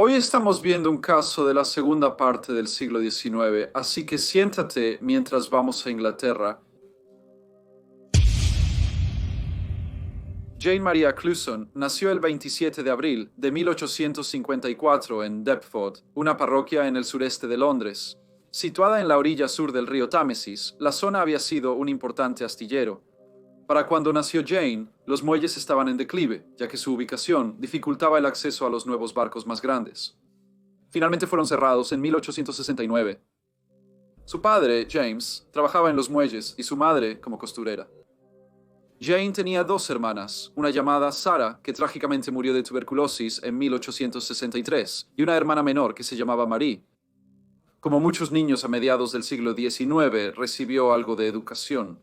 Hoy estamos viendo un caso de la segunda parte del siglo XIX, así que siéntate mientras vamos a Inglaterra. Jane Maria Clusson nació el 27 de abril de 1854 en Deptford, una parroquia en el sureste de Londres. Situada en la orilla sur del río Támesis, la zona había sido un importante astillero. Para cuando nació Jane, los muelles estaban en declive, ya que su ubicación dificultaba el acceso a los nuevos barcos más grandes. Finalmente fueron cerrados en 1869. Su padre, James, trabajaba en los muelles y su madre como costurera. Jane tenía dos hermanas, una llamada Sarah, que trágicamente murió de tuberculosis en 1863, y una hermana menor que se llamaba Marie. Como muchos niños a mediados del siglo XIX, recibió algo de educación.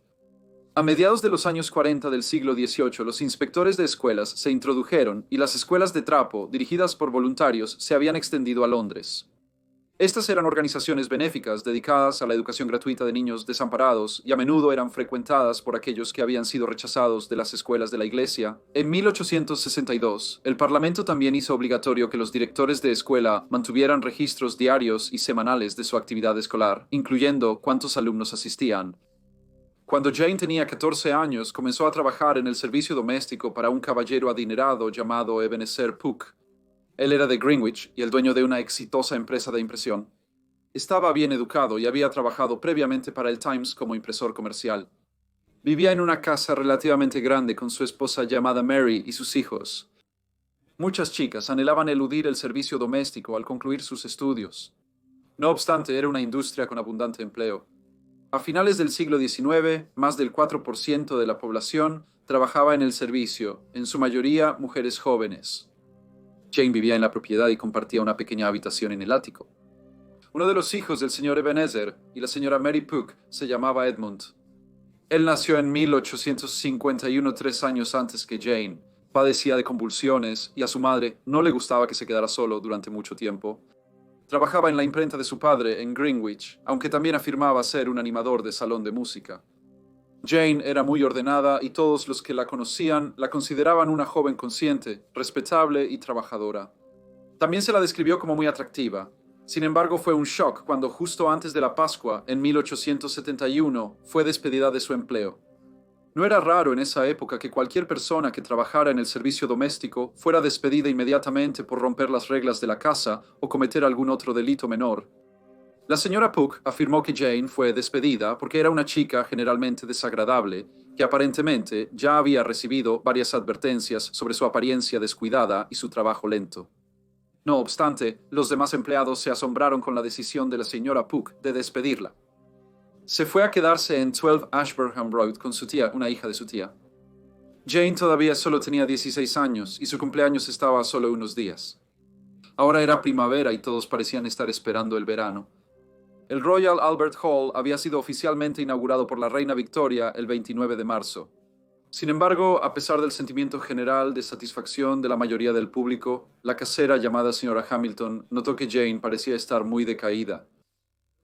A mediados de los años 40 del siglo XVIII, los inspectores de escuelas se introdujeron y las escuelas de trapo, dirigidas por voluntarios, se habían extendido a Londres. Estas eran organizaciones benéficas dedicadas a la educación gratuita de niños desamparados y a menudo eran frecuentadas por aquellos que habían sido rechazados de las escuelas de la Iglesia. En 1862, el Parlamento también hizo obligatorio que los directores de escuela mantuvieran registros diarios y semanales de su actividad escolar, incluyendo cuántos alumnos asistían. Cuando Jane tenía 14 años, comenzó a trabajar en el servicio doméstico para un caballero adinerado llamado Ebenezer Puck. Él era de Greenwich y el dueño de una exitosa empresa de impresión. Estaba bien educado y había trabajado previamente para el Times como impresor comercial. Vivía en una casa relativamente grande con su esposa llamada Mary y sus hijos. Muchas chicas anhelaban eludir el servicio doméstico al concluir sus estudios. No obstante, era una industria con abundante empleo. A finales del siglo XIX, más del 4% de la población trabajaba en el servicio, en su mayoría mujeres jóvenes. Jane vivía en la propiedad y compartía una pequeña habitación en el ático. Uno de los hijos del señor Ebenezer y la señora Mary Puck se llamaba Edmund. Él nació en 1851, 3 años antes que Jane. Padecía de convulsiones y a su madre no le gustaba que se quedara solo durante mucho tiempo. Trabajaba en la imprenta de su padre en Greenwich, aunque también afirmaba ser un animador de salón de música. Jane era muy ordenada y todos los que la conocían la consideraban una joven consciente, respetable y trabajadora. También se la describió como muy atractiva. Sin embargo, fue un shock cuando justo antes de la Pascua, en 1871, fue despedida de su empleo. No era raro en esa época que cualquier persona que trabajara en el servicio doméstico fuera despedida inmediatamente por romper las reglas de la casa o cometer algún otro delito menor. La señora Puck afirmó que Jane fue despedida porque era una chica generalmente desagradable, que aparentemente ya había recibido varias advertencias sobre su apariencia descuidada y su trabajo lento. No obstante, los demás empleados se asombraron con la decisión de la señora Puck de despedirla. Se fue a quedarse en 12 Ashburnham Road con su tía, una hija de su tía. Jane todavía solo tenía 16 años y su cumpleaños estaba a solo unos días. Ahora era primavera y todos parecían estar esperando el verano. El Royal Albert Hall había sido oficialmente inaugurado por la reina Victoria el 29 de marzo. Sin embargo, a pesar del sentimiento general de satisfacción de la mayoría del público, la casera llamada señora Hamilton notó que Jane parecía estar muy decaída.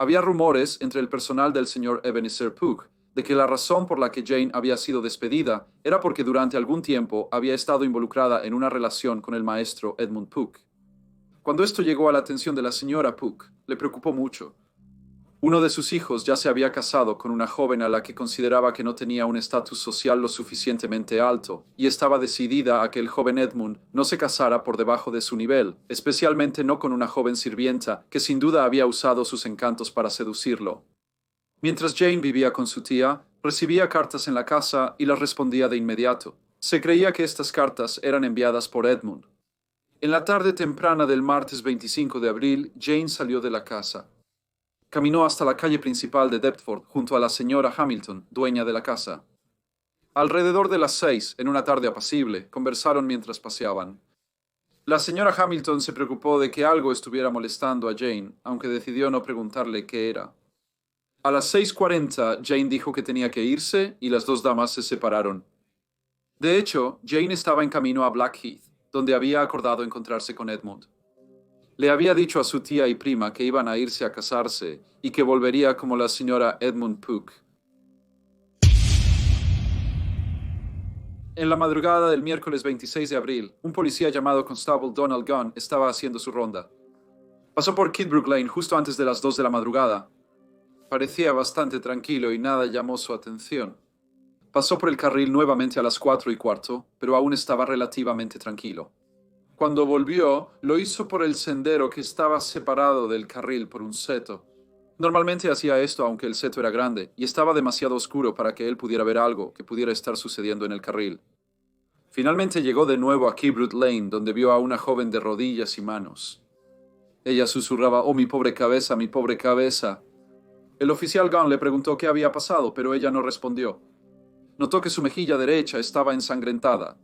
Había rumores entre el personal del señor Ebenezer Puck de que la razón por la que Jane había sido despedida era porque durante algún tiempo había estado involucrada en una relación con el maestro Edmund Puck. Cuando esto llegó a la atención de la señora Puck, le preocupó mucho. Uno de sus hijos ya se había casado con una joven a la que consideraba que no tenía un estatus social lo suficientemente alto, y estaba decidida a que el joven Edmund no se casara por debajo de su nivel, especialmente no con una joven sirvienta que sin duda había usado sus encantos para seducirlo. Mientras Jane vivía con su tía, recibía cartas en la casa y las respondía de inmediato. Se creía que estas cartas eran enviadas por Edmund. En la tarde temprana del martes 25 de abril, Jane salió de la casa. Caminó hasta la calle principal de Deptford junto a la señora Hamilton, dueña de la casa. Alrededor de las 6, en una tarde apacible, conversaron mientras paseaban. La señora Hamilton se preocupó de que algo estuviera molestando a Jane, aunque decidió no preguntarle qué era. A las 6:40, Jane dijo que tenía que irse y las dos damas se separaron. De hecho, Jane estaba en camino a Blackheath, donde había acordado encontrarse con Edmund. Le había dicho a su tía y prima que iban a irse a casarse y que volvería como la señora Edmund Puck. En la madrugada del miércoles 26 de abril, un policía llamado Constable Donald Gunn estaba haciendo su ronda. Pasó por Kidbrook Lane justo antes de las 2 de la madrugada. Parecía bastante tranquilo y nada llamó su atención. Pasó por el carril nuevamente a las 4:15, pero aún estaba relativamente tranquilo. Cuando volvió, lo hizo por el sendero que estaba separado del carril por un seto. Normalmente hacía esto aunque el seto era grande y estaba demasiado oscuro para que él pudiera ver algo que pudiera estar sucediendo en el carril. Finalmente llegó de nuevo a Kidbrook Lane, donde vio a una joven de rodillas y manos. Ella susurraba: «Oh, mi pobre cabeza, mi pobre cabeza». El oficial Gunn le preguntó qué había pasado, pero ella no respondió. Notó que su mejilla derecha estaba ensangrentada.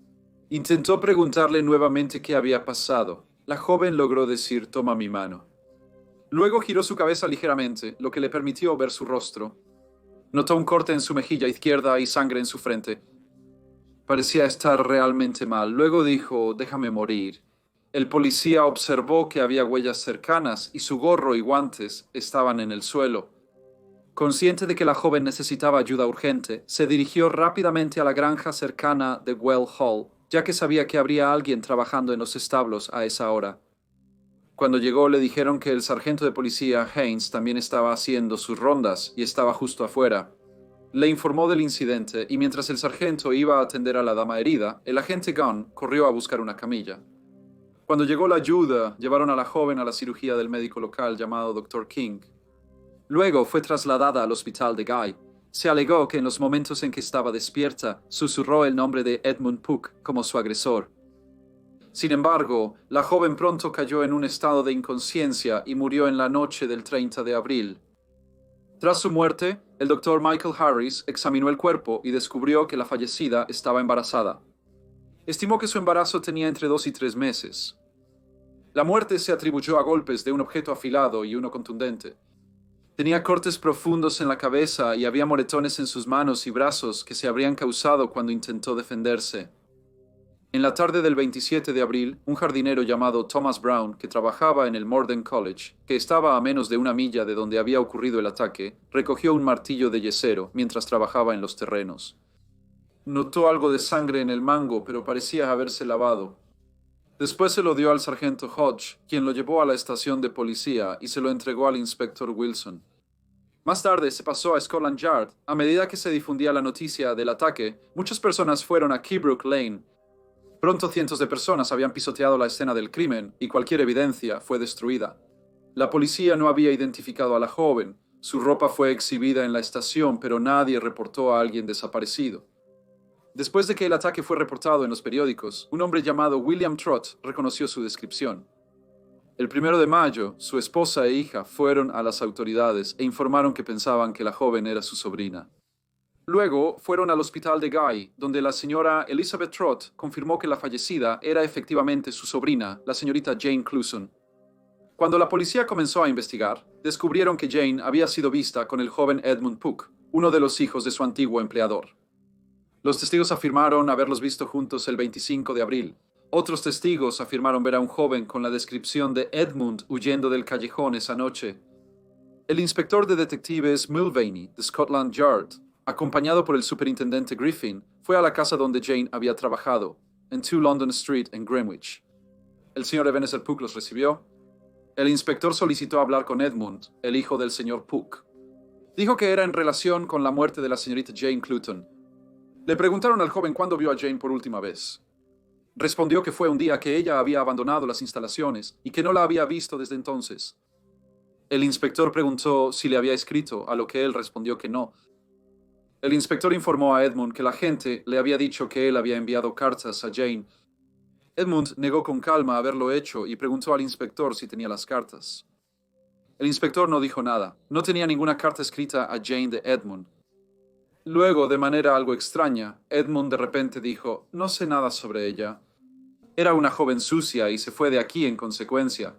Intentó preguntarle nuevamente qué había pasado. La joven logró decir: «Toma mi mano». Luego giró su cabeza ligeramente, lo que le permitió ver su rostro. Notó un corte en su mejilla izquierda y sangre en su frente. Parecía estar realmente mal. Luego dijo: «Déjame morir». El policía observó que había huellas cercanas y su gorro y guantes estaban en el suelo. Consciente de que la joven necesitaba ayuda urgente, se dirigió rápidamente a la granja cercana de Well Hall, ya que sabía que habría alguien trabajando en los establos a esa hora. Cuando llegó, le dijeron que el sargento de policía Haynes también estaba haciendo sus rondas y estaba justo afuera. Le informó del incidente y mientras el sargento iba a atender a la dama herida, el agente Gunn corrió a buscar una camilla. Cuando llegó la ayuda, llevaron a la joven a la cirugía del médico local llamado Dr. King. Luego fue trasladada al hospital de Guy. Se alegó que en los momentos en que estaba despierta, susurró el nombre de Edmund Puck como su agresor. Sin embargo, la joven pronto cayó en un estado de inconsciencia y murió en la noche del 30 de abril. Tras su muerte, el doctor Michael Harris examinó el cuerpo y descubrió que la fallecida estaba embarazada. Estimó que su embarazo tenía entre 2 y 3 meses. La muerte se atribuyó a golpes de un objeto afilado y uno contundente. Tenía cortes profundos en la cabeza y había moretones en sus manos y brazos que se habrían causado cuando intentó defenderse. En la tarde del 27 de abril, un jardinero llamado Thomas Brown, que trabajaba en el Morden College, que estaba a menos de 1 milla de donde había ocurrido el ataque, recogió un martillo de yesero mientras trabajaba en los terrenos. Notó algo de sangre en el mango, pero parecía haberse lavado. Después se lo dio al sargento Hodge, quien lo llevó a la estación de policía y se lo entregó al inspector Wilson. Más tarde se pasó a Scotland Yard. A medida que se difundía la noticia del ataque, muchas personas fueron a Kidbrook Lane. Pronto cientos de personas habían pisoteado la escena del crimen y cualquier evidencia fue destruida. La policía no había identificado a la joven. Su ropa fue exhibida en la estación, pero nadie reportó a alguien desaparecido. Después de que el ataque fue reportado en los periódicos, un hombre llamado William Trott reconoció su descripción. El 1 de mayo, su esposa e hija fueron a las autoridades e informaron que pensaban que la joven era su sobrina. Luego fueron al hospital de Guy, donde la señora Elizabeth Trott confirmó que la fallecida era efectivamente su sobrina, la señorita Jane Cluson. Cuando la policía comenzó a investigar, descubrieron que Jane había sido vista con el joven Edmund Puck, uno de los hijos de su antiguo empleador. Los testigos afirmaron haberlos visto juntos el 25 de abril. Otros testigos afirmaron ver a un joven con la descripción de Edmund huyendo del callejón esa noche. El inspector de detectives Mulvaney, de Scotland Yard, acompañado por el superintendente Griffin, fue a la casa donde Jane había trabajado, en 2 London Street, en Greenwich. El señor Ebenezer Puck los recibió. El inspector solicitó hablar con Edmund, el hijo del señor Puck. Dijo que era en relación con la muerte de la señorita Jane Cluton. Le preguntaron al joven cuándo vio a Jane por última vez. Respondió que fue un día que ella había abandonado las instalaciones y que no la había visto desde entonces. El inspector preguntó si le había escrito, a lo que él respondió que no. El inspector informó a Edmund que la gente le había dicho que él había enviado cartas a Jane. Edmund negó con calma haberlo hecho y preguntó al inspector si tenía las cartas. El inspector no dijo nada. No tenía ninguna carta escrita a Jane de Edmund. Luego, de manera algo extraña, Edmund de repente dijo: «No sé nada sobre ella. Era una joven sucia y se fue de aquí en consecuencia.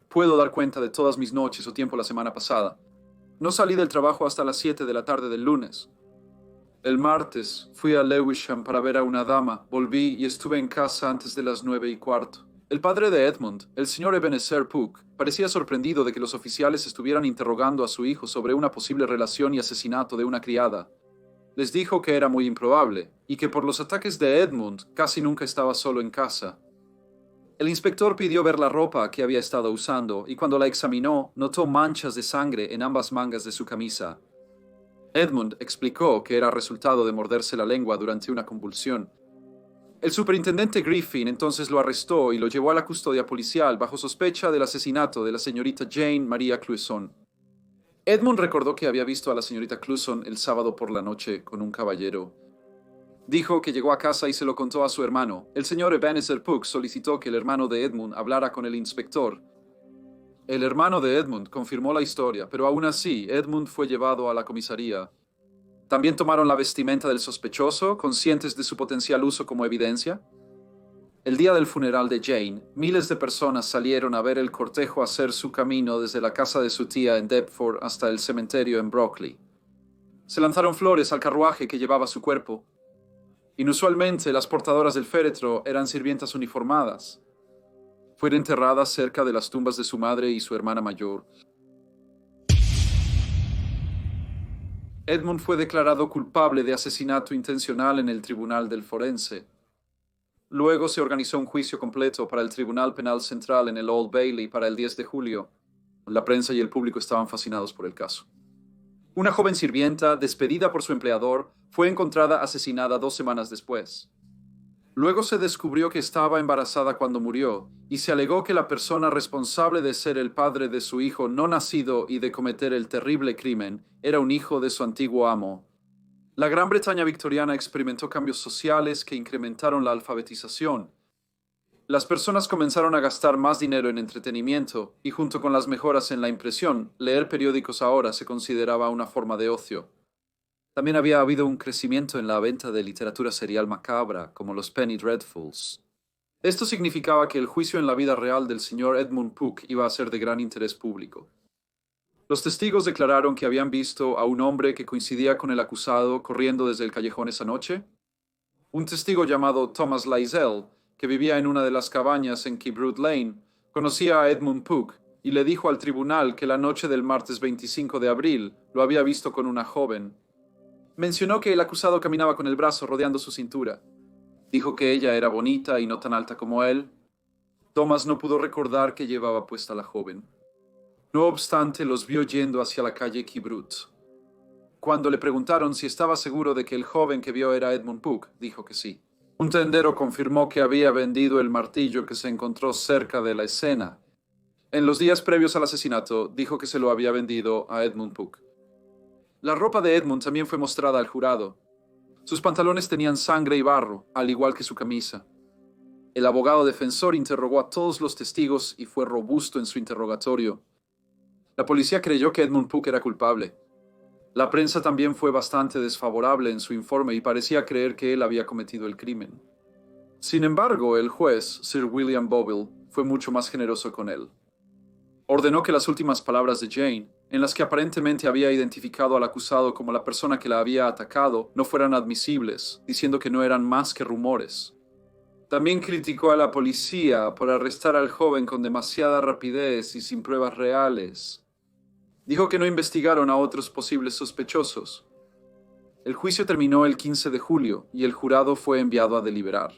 Puedo dar cuenta de todas mis noches o tiempo la semana pasada. No salí del trabajo hasta las 7 de la tarde del lunes. El martes fui a Lewisham para ver a una dama, volví y estuve en casa antes de las 9:15. El padre de Edmund, el señor Ebenezer Puck, parecía sorprendido de que los oficiales estuvieran interrogando a su hijo sobre una posible relación y asesinato de una criada. Les dijo que era muy improbable y que por los ataques de Edmund casi nunca estaba solo en casa. El inspector pidió ver la ropa que había estado usando y cuando la examinó notó manchas de sangre en ambas mangas de su camisa. Edmund explicó que era resultado de morderse la lengua durante una convulsión. El superintendente Griffin entonces lo arrestó y lo llevó a la custodia policial bajo sospecha del asesinato de la señorita Jane Maria Clouson. Edmund recordó que había visto a la señorita Clouson el sábado por la noche con un caballero. Dijo que llegó a casa y se lo contó a su hermano. El señor Ebenezer Puck solicitó que el hermano de Edmund hablara con el inspector. El hermano de Edmund confirmó la historia, pero aún así Edmund fue llevado a la comisaría. También tomaron la vestimenta del sospechoso, conscientes de su potencial uso como evidencia. El día del funeral de Jane, miles de personas salieron a ver el cortejo hacer su camino desde la casa de su tía en Deptford hasta el cementerio en Brockley. Se lanzaron flores al carruaje que llevaba su cuerpo. Inusualmente, las portadoras del féretro eran sirvientas uniformadas. Fue enterrada cerca de las tumbas de su madre y su hermana mayor. Edmund fue declarado culpable de asesinato intencional en el Tribunal del Forense. Luego se organizó un juicio completo para el Tribunal Penal Central en el Old Bailey para el 10 de julio. La prensa y el público estaban fascinados por el caso. Una joven sirvienta, despedida por su empleador, fue encontrada asesinada 2 semanas después. Luego se descubrió que estaba embarazada cuando murió, y se alegó que la persona responsable de ser el padre de su hijo no nacido y de cometer el terrible crimen era un hijo de su antiguo amo. La Gran Bretaña victoriana experimentó cambios sociales que incrementaron la alfabetización. Las personas comenzaron a gastar más dinero en entretenimiento, y junto con las mejoras en la impresión, leer periódicos ahora se consideraba una forma de ocio. También había habido un crecimiento en la venta de literatura serial macabra, como los Penny Dreadfuls. Esto significaba que el juicio en la vida real del señor Edmund Puck iba a ser de gran interés público. Los testigos declararon que habían visto a un hombre que coincidía con el acusado corriendo desde el callejón esa noche. Un testigo llamado Thomas Laizell, que vivía en una de las cabañas en Keybrute Lane, conocía a Edmund Puck y le dijo al tribunal que la noche del martes 25 de abril lo había visto con una joven. Mencionó que el acusado caminaba con el brazo rodeando su cintura. Dijo que ella era bonita y no tan alta como él. Thomas no pudo recordar que llevaba puesta la joven. No obstante, los vio yendo hacia la calle Keybrute. Cuando le preguntaron si estaba seguro de que el joven que vio era Edmund Puck, dijo que sí. Un tendero confirmó que había vendido el martillo que se encontró cerca de la escena. En los días previos al asesinato, dijo que se lo había vendido a Edmund Puck. La ropa de Edmund también fue mostrada al jurado. Sus pantalones tenían sangre y barro, al igual que su camisa. El abogado defensor interrogó a todos los testigos y fue robusto en su interrogatorio. La policía creyó que Edmund Puck era culpable. La prensa también fue bastante desfavorable en su informe y parecía creer que él había cometido el crimen. Sin embargo, el juez, Sir William Boville, fue mucho más generoso con él. Ordenó que las últimas palabras de Jane, en las que aparentemente había identificado al acusado como la persona que la había atacado, no fueran admisibles, diciendo que no eran más que rumores. También criticó a la policía por arrestar al joven con demasiada rapidez y sin pruebas reales. Dijo que no investigaron a otros posibles sospechosos. El juicio terminó el 15 de julio y el jurado fue enviado a deliberar.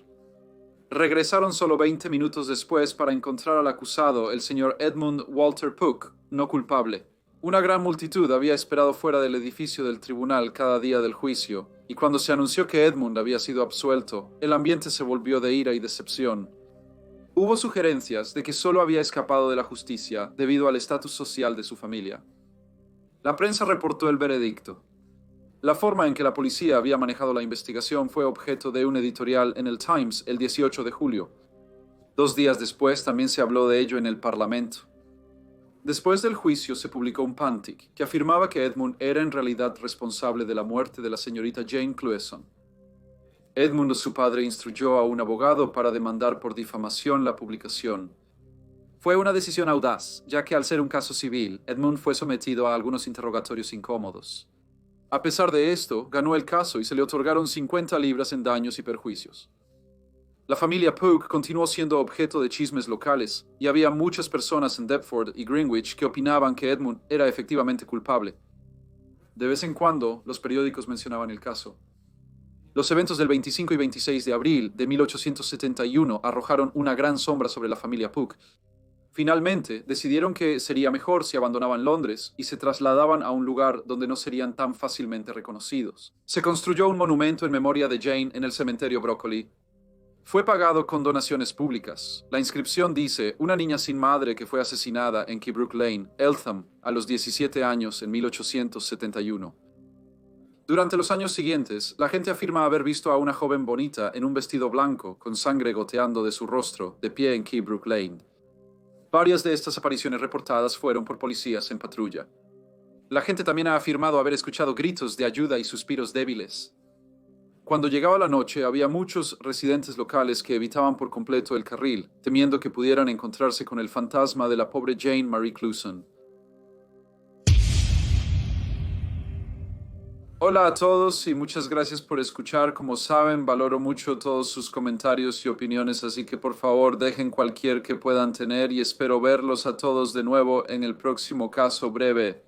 Regresaron solo 20 minutos después para encontrar al acusado, el señor Edmund Walter Puck, no culpable. Una gran multitud había esperado fuera del edificio del tribunal cada día del juicio, y cuando se anunció que Edmund había sido absuelto, el ambiente se volvió de ira y decepción. Hubo sugerencias de que solo había escapado de la justicia debido al estatus social de su familia. La prensa reportó el veredicto. La forma en que la policía había manejado la investigación fue objeto de un editorial en el Times el 18 de julio. 2 días después también se habló de ello en el Parlamento. Después del juicio se publicó un pantic que afirmaba que Edmund era en realidad responsable de la muerte de la señorita Jane Clouson. Edmund, su padre, instruyó a un abogado para demandar por difamación la publicación. Fue una decisión audaz, ya que al ser un caso civil, Edmund fue sometido a algunos interrogatorios incómodos. A pesar de esto, ganó el caso y se le otorgaron 50 libras en daños y perjuicios. La familia Puck continuó siendo objeto de chismes locales, y había muchas personas en Deptford y Greenwich que opinaban que Edmund era efectivamente culpable. De vez en cuando, los periódicos mencionaban el caso. Los eventos del 25 y 26 de abril de 1871 arrojaron una gran sombra sobre la familia Puck. Finalmente, decidieron que sería mejor si abandonaban Londres y se trasladaban a un lugar donde no serían tan fácilmente reconocidos. Se construyó un monumento en memoria de Jane en el cementerio Broccoli. Fue pagado con donaciones públicas. La inscripción dice: una niña sin madre que fue asesinada en Keybrook Lane, Eltham, a los 17 años en 1871. Durante los años siguientes, la gente afirma haber visto a una joven bonita en un vestido blanco, con sangre goteando de su rostro, de pie en Keybrook Lane. Varias de estas apariciones reportadas fueron por policías en patrulla. La gente también ha afirmado haber escuchado gritos de ayuda y suspiros débiles. Cuando llegaba la noche, había muchos residentes locales que evitaban por completo el carril, temiendo que pudieran encontrarse con el fantasma de la pobre Jane Marie Cluson. Hola a todos y muchas gracias por escuchar. Como saben, valoro mucho todos sus comentarios y opiniones, así que por favor dejen cualquier que puedan tener y espero verlos a todos de nuevo en el próximo caso breve.